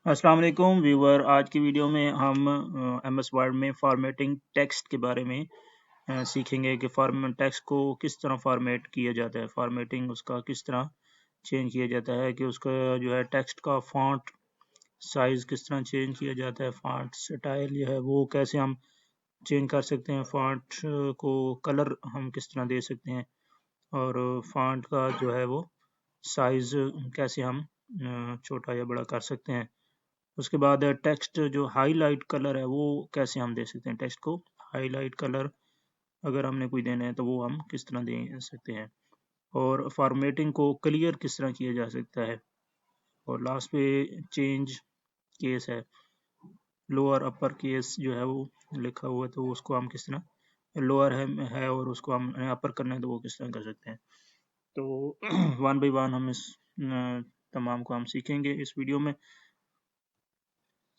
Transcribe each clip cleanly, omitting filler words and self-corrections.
अस्सलाम वालेकुम व्यूवर। आज की वीडियो में हम एमएस वर्ड में फॉर्मेटिंग टेक्स्ट के बारे में सीखेंगे कि टेक्स्ट को किस तरह फॉर्मेट किया जाता है, फॉर्मेटिंग उसका किस तरह चेंज किया जाता है, कि उसका जो है टेक्स्ट का फॉन्ट साइज़ किस तरह चेंज किया जाता है, फॉन्ट स्टाइल जो है वो कैसे हम चेंज कर सकते हैं, फॉन्ट को कलर हम किस तरह दे सकते हैं और फॉन्ट का जो है वो साइज़ कैसे हम छोटा या बड़ा कर सकते हैं। उसके बाद टेक्स्ट जो हाईलाइट कलर है वो कैसे हम दे सकते हैं, टेक्स्ट को हाईलाइट कलर अगर हमने कोई देना है तो वो हम किस तरह दे सकते हैं, और फॉर्मेटिंग को क्लियर किस तरह किया जा सकता है, और लास्ट पे चेंज केस है, लोअर अपर केस जो है वो लिखा हुआ है तो उसको हम किस तरह लोअर है और उसको हम अपर करना है तो वो किस तरह कर सकते हैं। तो वन बाई वन हम इस तमाम को हम सीखेंगे इस वीडियो में।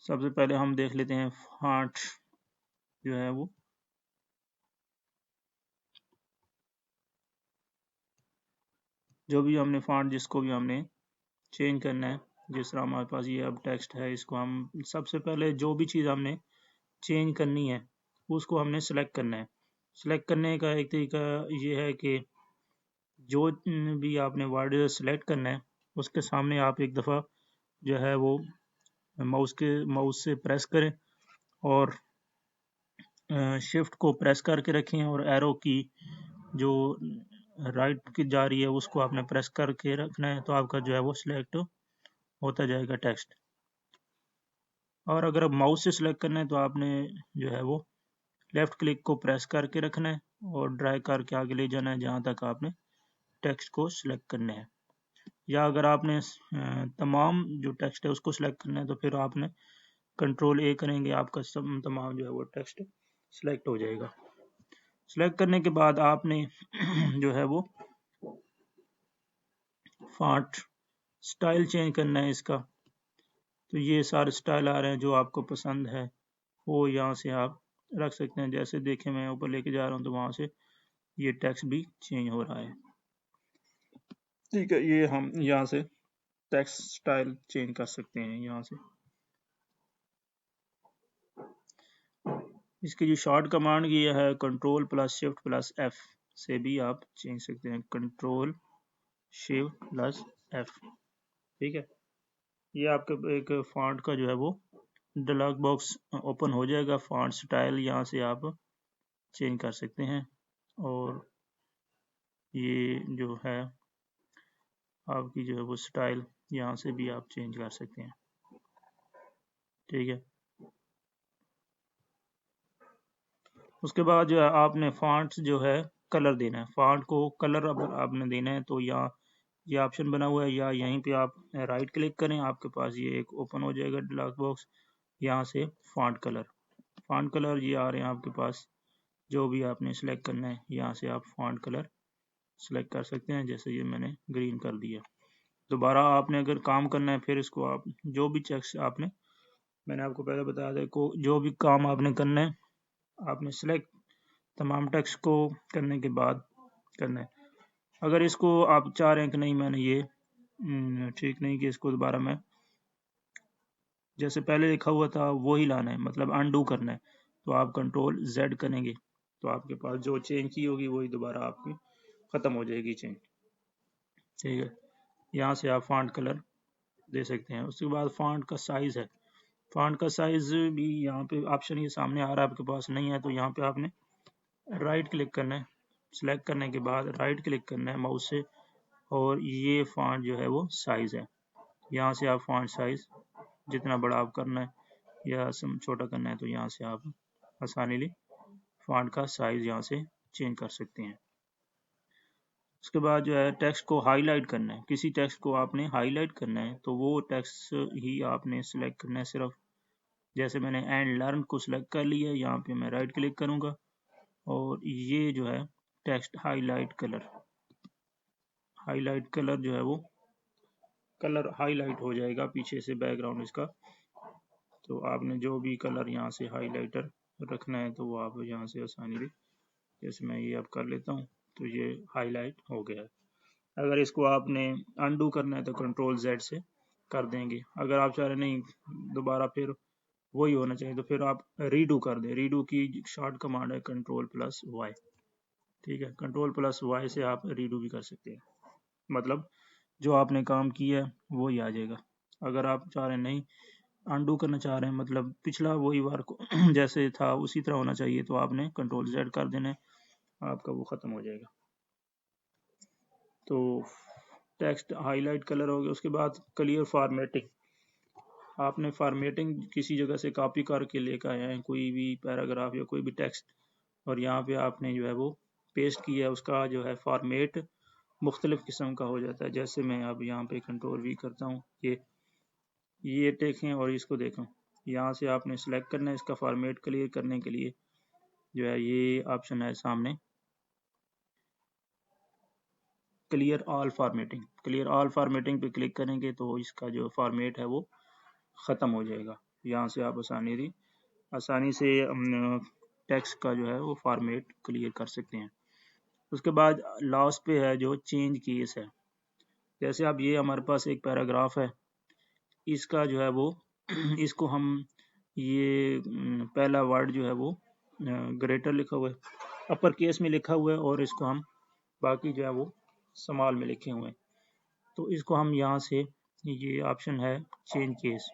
सबसे पहले हम देख लेते हैं फॉन्ट जो है वो जो भी हमने फॉन्ट जिसको भी हमने चेंज करना है, जिस तरह हमारे पास ये अब टेक्स्ट है, इसको हम सबसे पहले जो भी चीज़ हमने चेंज करनी है उसको हमने सेलेक्ट करना है। सेलेक्ट करने का एक तरीका ये है कि जो भी आपने वर्ड सेलेक्ट करना है उसके सामने आप एक दफ़ा जो है वो माउस से प्रेस करें और शिफ्ट को प्रेस करके रखें और एरो की जो राइट की जा रही है उसको आपने प्रेस करके रखना है, तो आपका जो है वो सिलेक्ट होता जाएगा टेक्स्ट। और अगर अब माउस से सिलेक्ट करना है तो आपने जो है वो लेफ्ट क्लिक को प्रेस करके रखना है और ड्रैग करके आगे ले जाना है जहाँ तक आपने टेक्स्ट को सिलेक्ट करना है। या अगर आपने तमाम जो टेक्स्ट है उसको सिलेक्ट करना है तो फिर आपने कंट्रोल ए करेंगे, आपका तमाम जो है वो टेक्स्ट सिलेक्ट हो जाएगा। सिलेक्ट करने के बाद आपने जो है वो फॉन्ट स्टाइल चेंज करना है इसका। तो ये सारे स्टाइल आ रहे हैं जो आपको पसंद है वो यहाँ से आप रख सकते हैं। जैसे देखें मैं ऊपर लेके जा रहा हूँ तो वहाँ से ये टेक्स्ट भी चेंज हो रहा है। ठीक है, ये हम यहाँ से टेक्स्ट स्टाइल चेंज कर सकते हैं यहाँ से। इसकी जो शॉर्ट कमांड की है control plus shift plus F से भी आप चेंज सकते हैं, कंट्रोल शिफ्ट प्लस एफ। ठीक है, ये आपके एक फॉन्ट का जो है वो डायलॉग बॉक्स ओपन हो जाएगा। फॉन्ट स्टाइल यहाँ से आप चेंज कर सकते हैं और ये जो है आपकी जो है वो स्टाइल यहाँ से भी आप चेंज कर सकते हैं। ठीक है, उसके बाद जो है आपने फॉन्ट जो है कलर देना है। फॉन्ट को कलर अगर आपने देना है तो यहाँ ये ऑप्शन बना हुआ है, या यहीं पे आप राइट क्लिक करें, आपके पास ये एक ओपन हो जाएगा डायलॉग बॉक्स। यहाँ से फॉन्ट कलर ये आ रहे हैं आपके पास, जो भी आपने सेलेक्ट करना है यहाँ से आप फॉन्ट कलर सेलेक्ट कर सकते हैं। जैसे ये मैंने ग्रीन कर दिया। दोबारा आपने अगर काम करना है फिर इसको आप जो भी टेक्स्ट आपने, मैंने आपको पहले बताया था को जो भी काम आपने करना है आपने सेलेक्ट तमाम टेक्स्ट को करने के बाद करना है। अगर इसको आप चाह रहे हैं कि नहीं मैंने ये ठीक नहीं कि इसको दोबारा मैं जैसे पहले लिखा हुआ था वही लाना है, मतलब अनडू करना है, तो आप कंट्रोल जेड करेंगे तो आपके पास जो चेंज की होगी वही दोबारा आपकी ख़त्म हो जाएगी चेंज। ठीक है, यहाँ से आप फॉन्ट कलर दे सकते हैं। उसके बाद फॉन्ट का साइज़ है, फॉन्ट का साइज़ भी यहाँ पे ऑप्शन ये सामने आ रहा है, आपके पास नहीं है तो यहाँ पे आपने राइट क्लिक करना है। सेलेक्ट करने के बाद राइट क्लिक करना है माउस से और ये फॉन्ट जो है वो साइज़ है, यहाँ से आप फॉन्ट साइज़ जितना बड़ा आप करना है या छोटा करना है तो यहाँ से आप आसानी फॉन्ट का साइज़ यहाँ से चेंज कर सकते हैं। उसके बाद जो है टेक्स्ट को हाईलाइट करना है, किसी टेक्स्ट को आपने हाईलाइट करना है तो वो टेक्स्ट ही आपने सेलेक्ट करना है सिर्फ। जैसे मैंने एंड लर्न को सिलेक्ट कर लिया, यहाँ पे मैं राइट क्लिक करूँगा और ये जो है टेक्स्ट हाईलाइट कलर जो है वो कलर हाईलाइट हो जाएगा पीछे से बैकग्राउंड इसका। तो आपने जो भी कलर यहाँ से हाईलाइटर रखना है तो वो आप यहाँ से आसानी से, जैसे मैं ये अब कर लेता हूँ तो ये हाईलाइट हो गया है। अगर इसको आपने अनडू करना है तो कंट्रोल जेड से कर देंगे। अगर आप चाह रहे नहीं दोबारा फिर वही होना चाहिए तो फिर आप रीडू कर दें। रीडू की शॉर्ट कमांड है Ctrl+Y, ठीक है। Ctrl+Y से आप रीडू भी कर सकते हैं, मतलब जो आपने काम किया है वो ही आ जाएगा। अगर आप चाह रहे हैं नहीं अनडू करना चाह रहे हैं, मतलब पिछला वही वर्क जैसे था उसी तरह होना चाहिए, तो आपने Ctrl+Z कर देना है, आपका वो ख़त्म हो जाएगा। तो टेक्स्ट हाईलाइट कलर हो गया। उसके बाद क्लियर फॉर्मेटिंग, आपने फॉर्मेटिंग किसी जगह से कॉपी करके लेकर आए हैं कोई भी पैराग्राफ या कोई भी टेक्स्ट, और यहाँ पे आपने जो है वो पेस्ट किया है, उसका जो है फॉर्मेट मुख्तलिफ किस्म का हो जाता है। जैसे मैं अब यहाँ पे Ctrl+V करता हूँ, ये देखें और इसको देखें, यहाँ से आपने सेलेक्ट करना है। इसका फॉर्मेट क्लियर करने के लिए जो है ये ऑप्शन है सामने, clear all formatting. Clear all formatting पे क्लिक करेंगे तो इसका जो फॉर्मेट है वो ख़त्म हो जाएगा। यहाँ से आप आसानी से टेक्स्ट का जो है वो फॉर्मेट क्लियर कर सकते हैं। उसके बाद लास्ट पे है जो चेंज केस है। जैसे अब ये हमारे पास एक पैराग्राफ है, इसका जो है वो इसको हम ये पहला वर्ड जो है वो ग्रेटर लिखा हुआ है, अपर केस में लिखा हुआ है, और इसको हम बाकी जो है वो स्मॉल में लिखे हुए हैं। तो इसको हम यहाँ से ये ऑप्शन है चेंज केस,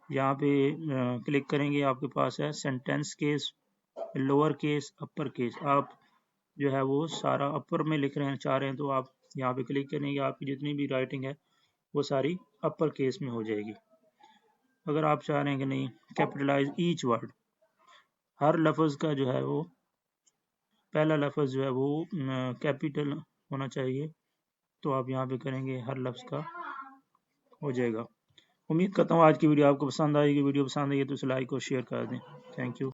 यहाँ पे क्लिक करेंगे, आपके पास है sentence case, lower case, upper case. आप जो है वो सारा अपर में लिख रहे हैं चाह रहे हैं तो आप यहाँ पे क्लिक करेंगे, आपकी जितनी भी राइटिंग है वो सारी अपर केस में हो जाएगी। अगर आप चाह रहे हैं कि नहीं कैपिटलाइज ईच वर्ड, हर लफ्ज़ का जो है वो पहला लफ्ज़ जो है वो कैपिटल होना चाहिए, तो आप यहाँ पे करेंगे हर लफ्ज़ का हो जाएगा। उम्मीद करता हूँ आज की वीडियो आपको पसंद आएगी। वीडियो पसंद आई तो इसे लाइक और शेयर कर दें। Thank you.